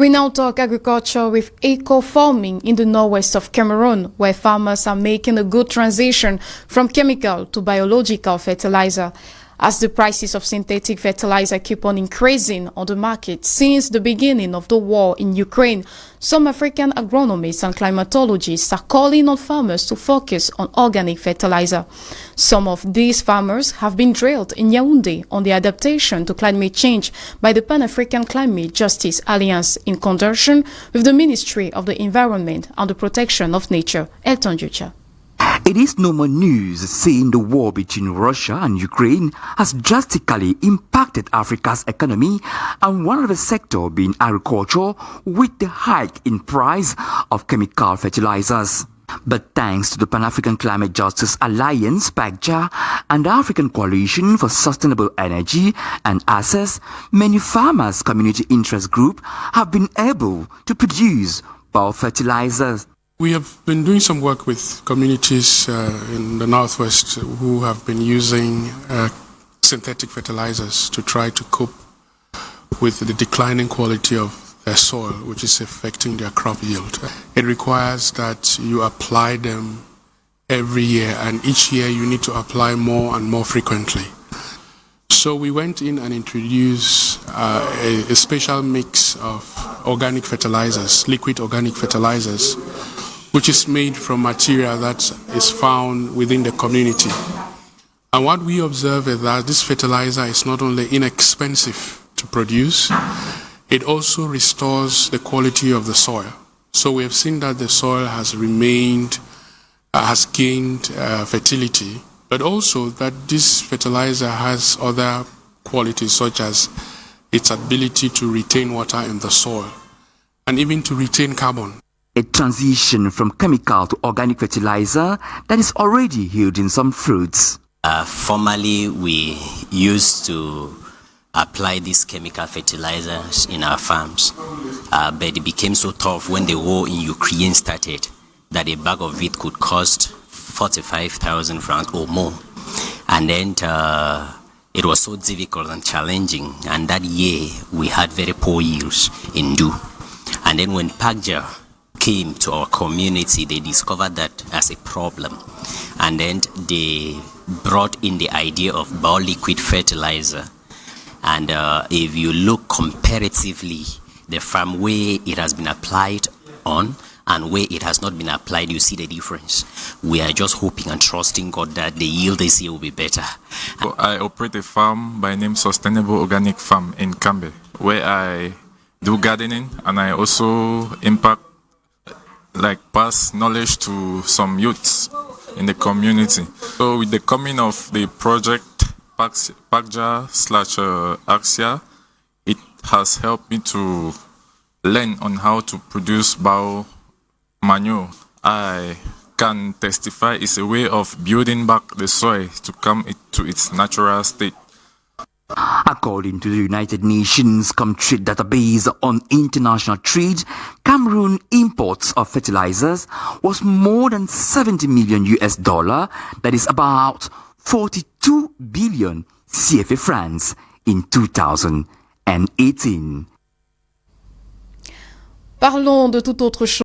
We now talk agriculture with eco-farming in the northwest of Cameroon, where farmers are making a good transition from chemical to biological fertilizer. As the prices of synthetic fertilizer keep on increasing on the market since the beginning of the war in Ukraine, some African agronomists and climatologists are calling on farmers to focus on organic fertilizer. Some of these farmers have been drilled in Yaoundé on the adaptation to climate change by the Pan-African Climate Justice Alliance in conjunction with the Ministry of the Environment and the Protection of Nature. Elton Jucha. It is no more news saying the war between Russia and Ukraine has drastically impacted Africa's economy, and one of the sectors being agriculture, with the hike in price of chemical fertilizers. But thanks to the Pan-African Climate Justice Alliance, PACJA, and the African Coalition for Sustainable Energy and Access, many farmers' community interest groups have been able to produce biofertilizers. We have been doing some work with communities in the Northwest who have been using synthetic fertilizers to try to cope with the declining quality of their soil, which is affecting their crop yield. It requires that you apply them every year, and each year you need to apply more and more frequently. So we went in and introduced a special mix of organic fertilizers, liquid organic fertilizers, which is made from material that is found within the community. And what we observe is that this fertilizer is not only inexpensive to produce, it also restores the quality of the soil. So we have seen that the soil has gained fertility, but also that this fertilizer has other qualities such as its ability to retain water in the soil and even to retain carbon. A transition from chemical to organic fertilizer that is already yielding some fruits. Formerly, we used to apply these chemical fertilizers in our farms, but it became so tough when the war in Ukraine started that a bag of it could cost 45,000 francs or more. And then it was so difficult and challenging, and that year we had very poor yields in dew. And then when PACJA came to our community, they discovered that as a problem, and then they brought in the idea of bioliquid fertilizer. And if you look comparatively, the farm where it has been applied on and where it has not been applied, you see the difference. We are just hoping and trusting God that the yield this year will be better. I operate a farm by name Sustainable Organic Farm in Cambe, where I do gardening, and I also pass knowledge to some youths in the community. So with the coming of the project PACJA/AXIA, it has helped me to learn on how to produce bio manure. I can testify it's a way of building back the soil to come to its natural state. According to the United Nations Comtrade database on international trade, Cameroon imports of fertilizers was more than $70 million, that is about 42 billion CFA francs in 2018. Parlons de toute autre chose.